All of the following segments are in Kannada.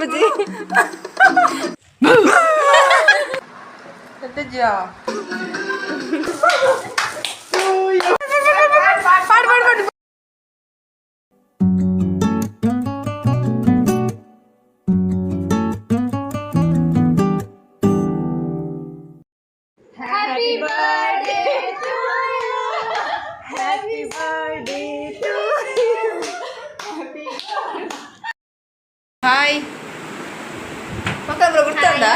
ಬುಜ್ಜಿ ಎತ್ತಜ್ಜಿಯಾ ಪಾಡು ಪಾಡು ಪಾಡು Happy birthday to you. Happy birthday to you. Happy birthday. Hi. Makan bro gurtunda?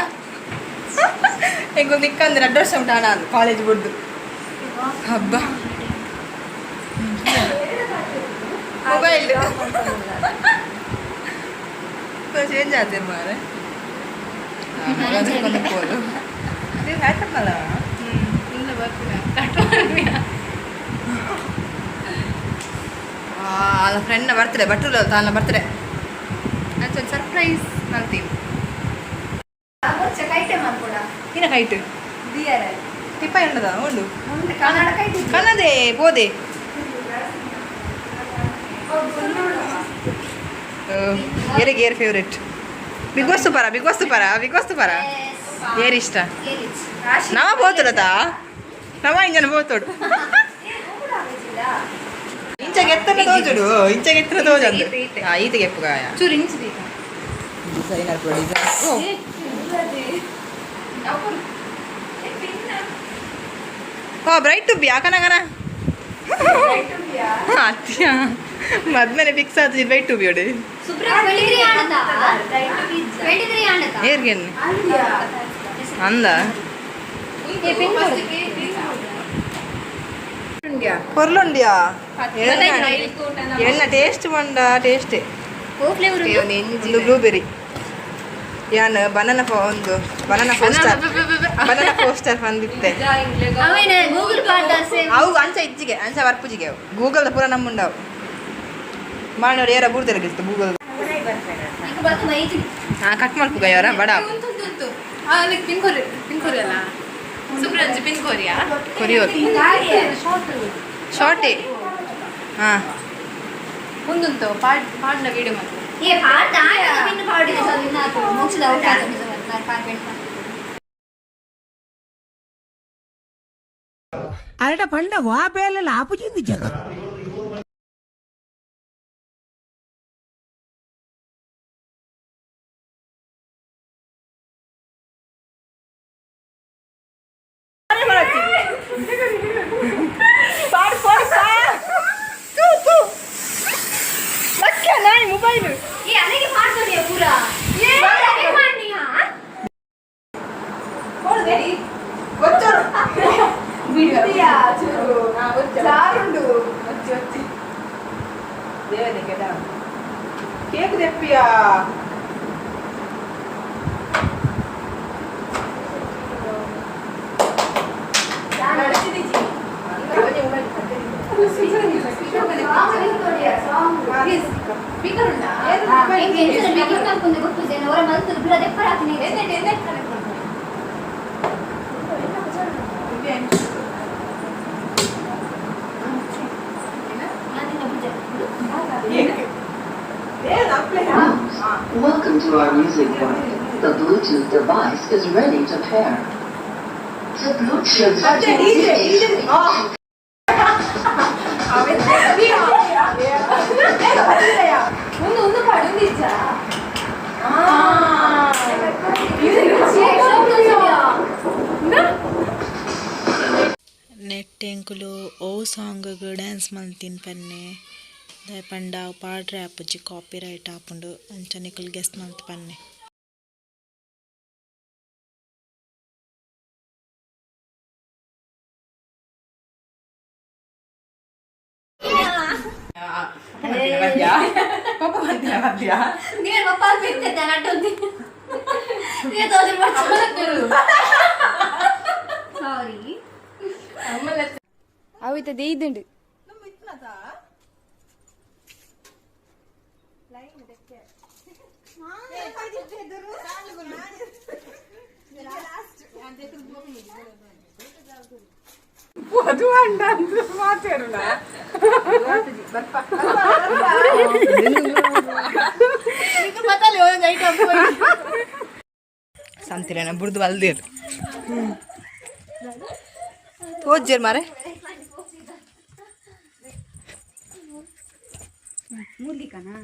Engo nikkandre address untana college burdu. Abba. Mobile. तो change आते हैं हमारे. हाँ मगर तो कौन बोलो. ये है तो मला. इन्हें बात किया. कटवार में. వాళ్ళ ఫ్రెండ్ బర్త్డే బట్టలు తన బర్త్డే నాకు సర్ప్రైజ్ నల్తి తిన కైట్ టిప్పై ఉండదా ఉండు కన్నదే పోదే ಏರಿಗೆ ಏರ್ ಫೇವ್ರೆಟ್ ಬಿಗ್ ಬಾಸ್ ಸೂಪರ ಏರ್ ಇಷ್ಟ ನವ ಬೋತುಡತಾ ನವ ಇಂಜನ ಬೋತೋಡು ಇಂಚಗೆ ಎತ್ತನ ತೋಜುಡು ಇಂಚಗೆ ಎತ್ತನ ತೋಜಂದು ಈತಿಗೆ ಎಪ್ಪುಗಾಯ ಚೂರು ಇಂಚು ಡಿಸೈನ್ ಆಗ್ಬೋದು ಓ ಬ್ರೈಟ್ ಟು ಬಿ ಯಾಕನಗನ ಅತ್ಯ ಮದ್ಮೇಲೆ ಫಿಕ್ಸ್ ಆದ ಬ್ರೈಟ್ ಟು ಬಿ ಒಡೆ ಏರ್ಗೆನ್ನೆ ಅಂದ పొరలుండియా ఎన్న టేస్ట్ మండ టేస్ట్ ಬ್ಲೂಬೆರಿ ಯಾನ್ ಬನಾನಾ ಒಂದು ಬನಾನಾ ಪೋಸ್ಟರ್ ಬಂದಿತ್ತೆ ಅವು ಅಂಚ ಇಜ್ಜಿಗೆ ಅಂಚ ವರ್ಪುಜಿಗೆ ಅವು ಗೂಗಲ್ ಪೂರ ನಮ್ಮುಂಡವು ಮಾಡಿ ಏರ ಬೂರ್ ತೆರಗಿಸ್ತು ಗೂಗಲ್ ಹಾಂ ಕಟ್ ಮಾಡ್ಕೋ ಅವರ ಬಡ ಕೊರಿಯೋದು ಶಾರ್ಟೇ ಹಾಂ ಮುಂದುಂಟು ಪಾಡ್ಲ ವಿಡಿಯೋ ಮಾತ್ರ అరట పండ వాపేళ్ళ ఆపుచింది జగన్ मोबाइल ये आने के पास हो गया पूरा ये मारनी हां बोल दे बच्चो वीडियो दिया चलो हां बच्चो चारुंडु వచ్చి దేవనే కదా cake తెప్పియా Welcome to our music work. The Bluetooth device is ready to pair. The Bluetooth ನೆಟ್ಟೆಂಕುಲು ಓ ಸಾಂಗ್ ಡ್ಯಾನ್ಸ್ ಮಲ್ತಿನ ಪನ್ನೆ ಪಂಡ ಪಾಡ್ರೆ ಆಪುಜಿ ಕಾಪಿ ರೈಟ್ ಆಪುಂಡು ಅಂಚ ನಿಕುಲು ಗೆಸ್ಟ್ ಮಲ್ತ ಪನ್ನೆ ಅವಿತ ದೇಯ್ದುಂಡು ಅದು ಅಂಡ ಅಂದ್ರೆ ಮಾತಾಡಲ್ಲ ಇದು ಮತ್ತಲ್ಲಿ ಸಂತಿರೇನ ಬುಡ್ದು ಬಲ್ದಿರ್ ಓಜ್ಜೇರ್ ಮಾರೆ ಮೂಲಿಕನಾ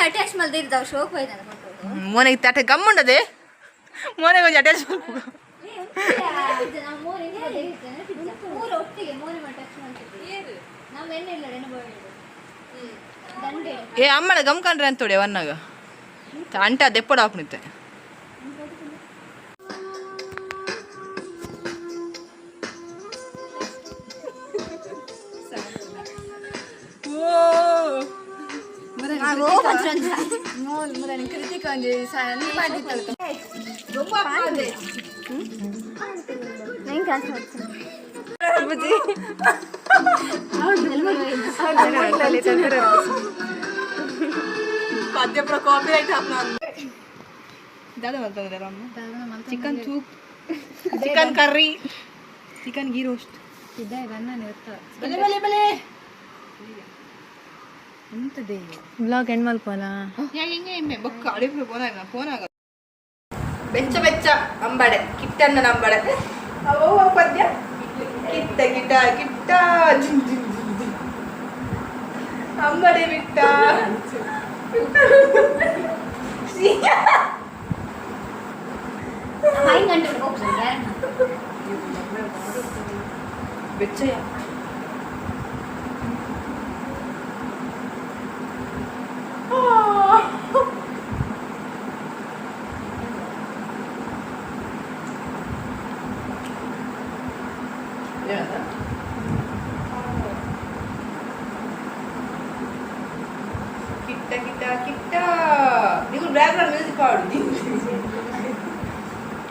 ಅಟ್ಯಾಚ್ ಮಾಡ್ದಿರ್ತಾವ ಶೋಕ್ ಮೋನಿಗೆ ತಟ್ಟೆ ಗಮ್ಮುಂಡದೆ ಮೋನಿಗೆ ಒಂದು ಅಟ್ಯಾಚ್ ಏ ಅಮ್ಮಳ ಗಮ್ ಕಂಡ್ರೆ ಅಂತೋಡೆ ಒನ್ನಾಗ ಅಂಟ ದೆಪ್ಪಡ ಹಾಕ್ನಿತ್ತೆ chicken soup chicken curry chicken ghee roast blog end ಮಲ್ಪೋನ ಬೆಚ್ಚ ಬೆಚ್ಚ ಅಂಬಡೆ ಕಿಟ್ಟನ್ನ ನಂಬಡೆ ಅವೋ ಪದ್ಯ ಕಿಟ್ಟ ಕಿಟ್ಟ ಕಿಟ್ಟ ಅಂಬಡೆ ಬಿಟ್ಟ ಬೆಚ್ಚಯ ಕಿಟ್ಟ ಕಿಟ್ಟ ಕಿಟ್ಟ ನೀವು ಬ್ಯಾಕ್ಗ್ರೌಂಡ್ ಮ್ಯೂಸಿಕ್ ಪಾಡು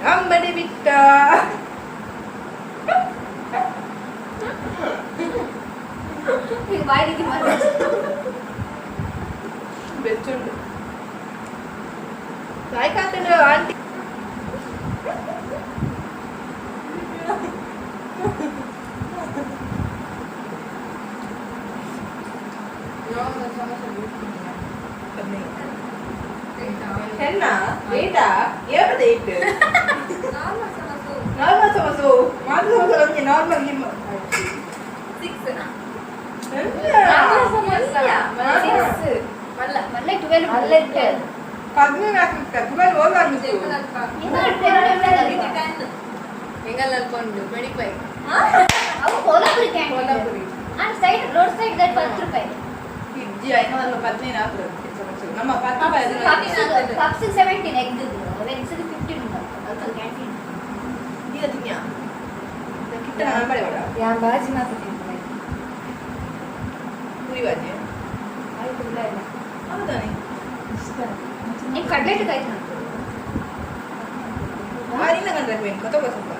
ಅಂಬಡಿ ಬಿಟ್ಟ ಬೆಚ್ಚುಂಡು ಸಾಯ್ಕಾತಂಡು ಆಂಟಿ ಹೆಣ್ಣಾ ಏಟಾ ಏಪದ ಏಟ್ ನಾರ್ಮಲ್ ಸಮಸು ಮಾತು ಸಮಸು ಒಂದೇ ನಾರ್ಮಲ್ ನಿಮ್ಮ 6 ನಾ ಮಲ್ಲ 12 ಕಡಿಮೆ ಹಾಕುತ್ತ 12 ಹೋಗಾಗಿತ್ತು ಹೆಂಗಲ್ಲ ಅನ್ಕೊಂಡು 25 ಅವು ಕೋಲಾಪುರಿ ಕೋಲಾಪುರಿ ಆ ಸೈಡ್ ರೋಡ್ ಸೈಡ್ ದಟ್ 10 ರೂಪಾಯಿ ಇಜ್ಜಿ ಐನಲ್ಲ 15 ಹಾಕ್ರು ನಮ್ಮ 10 ರೂಪಾಯಿ ಕಪ್ಸ್ 17 ಎಗ್ ವೆನ್ಸ್ 15 ಉಂಟು ಅದು ಕ್ಯಾಂಟೀನ್ ಈಗ ತಿನ್ಯಾ ಕಿಟ್ಟ ಅಂಬಡೆ ವಡ ಯಾ ಬಾಜಿ ಮಾತ್ರ ತಿಂತಾರೆ ಪೂರಿ ಬಾಜಿ ಆಯ್ತು ಇಲ್ಲ ಇಲ್ಲ ಹೌದಾನೆ ಇಷ್ಟ ನೀವು ಕಡ್ಲೆಟ್ ಕಾಯ್ತು ಆರಿನ ಕಂಡ್ರೆ ಬೇನ್ ಕತ ಬಸಪ್ಪ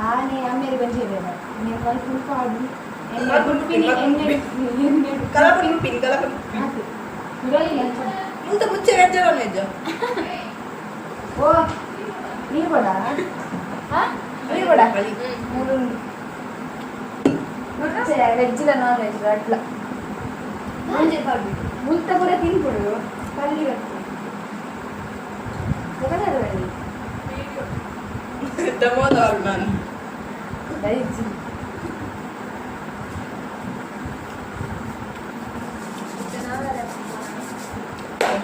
ಆನೆ ಆಮೇಲೆ ಬಂದಿದ್ದೇನೆ ನೀವು ಒಂದು ಸ್ವಲ್ಪ ಆಡಿ ಕಲಪುರಿ ಪಿನ್ ಇಂತ ಮುಚ್ಚೆ ವೆಜ್ಜಲ್ಲ ವೆಜ್ಜ ఓ నీరు కూడా నీరు కూడా వెజ్లో నాన్ వెజ్ అట్లా ముంత కూడా తినకూడదు పల్లి కట్టు ఒకటే దమోదారు ನಾನು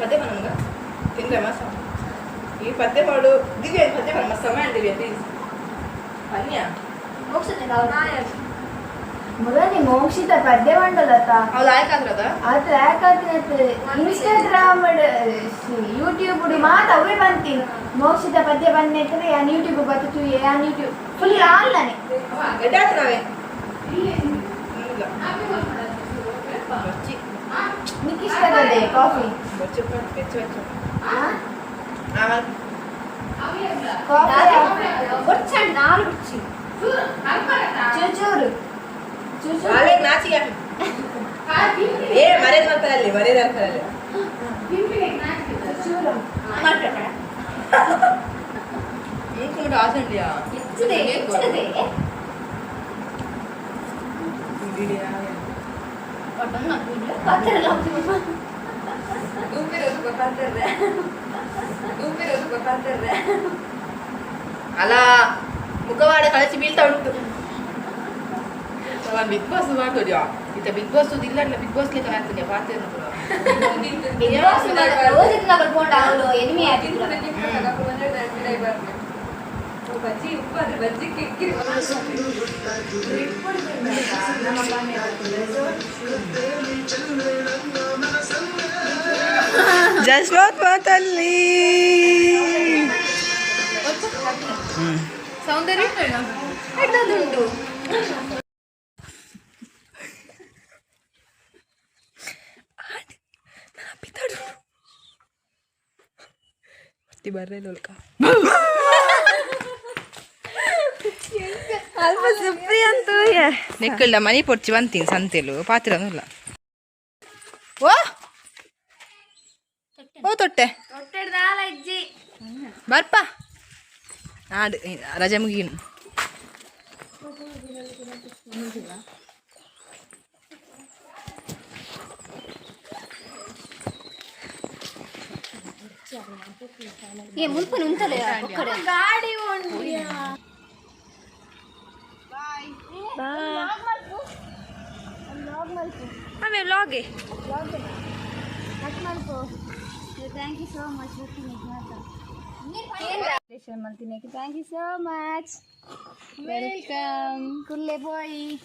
ಪದ್ಯ ನಮ್ಗ ತಿಂದ್ರೆ ಮಸ ಈ ಪದ್ಯ ಮಾಡು ದಿವ್ಯ ಪದ್ಯ ಮಾಡು ಮಸ್ತ್ ಸಮಯ ದಿವ್ಯ ಪ್ಲೀಸ್ ಪನ್ಯ ಮೊದಲನೇ ಮೋಕ್ಷಿತ ಪದ್ಯ ಮಂಡಲತ ಅವ್ಳು ಆಯ್ಕಾದ್ರದ ಅದು ಯಾಕಾದ್ರೆ ಇನ್ಸ್ಟಾಗ್ರಾಮ್ ಯೂಟ್ಯೂಬ್ ಮಾತು ಅವೇ ಬಂತೀನಿ ಮೋಕ್ಷಿತ ಪದ್ಯ ಬಂದೈತೆ ಯಾನ್ ಯೂಟ್ಯೂಬ್ ಬತ್ತು ಯಾನ್ ಯೂಟ್ಯೂಬ್ ಫುಲ್ ಆನ್ಲೈನ್ ಗಡ್ಡಾತ್ರವೇ ನಿಕ್ಕ ಇಷ್ಟದೆ ಕಾಫಿ ಚೂಚೂರು ಅಲ್ಲ ಮುಖವಾಡ ಕಳಚಿ ಬೀಳ್ತಾ ಉಂಟು ಬಿಗ್ ಬಾಸ್ ಮಾಡ್ತೋದ್ಯಾ ಇತ್ತ ಬಿಗ್ ಬಾಸ್ ಇಲ್ಲ ಬಿಗ್ ಬಾಸ್ ಲೆಕ್ಕ ಆಗ್ತದೆ ಪಾತ್ರ ಜಸ್ವಾತ್ ಮಾತಲ್ಲಿ ಸೌಂದರ್ಯ ಉಂಟು ಬರ್ರೇದೊಲ್ಕ ಅಲ್ಪ ಸುಪ್ರಿ ಅಂತೂ ನೆಕ್ಕಳ್ಳ ಮನಿ ಪೊಡ್ಚಿ ಬಂತೀನಿ ಸಂತೆಲು ಪಾತ್ರನಲ್ಲ ಓ ತೊಟ್ಟೆ ಬರ್ಪ ಆಡು ರಜೆ ಮುಗೀನು ಮುಲ್ಪನ ಉಂಟಲ್ಲ ಗಾಡಿ ಆಮೇಲೆ ವ್ಲಾಗೆ ಥ್ಯಾಂಕ್ ಯು ಸೋ ಮಚ್ ಮಾಡ್ತೀನಿ thank you so much welcome ಕುಲ್ಲೆ ಬಾಯ್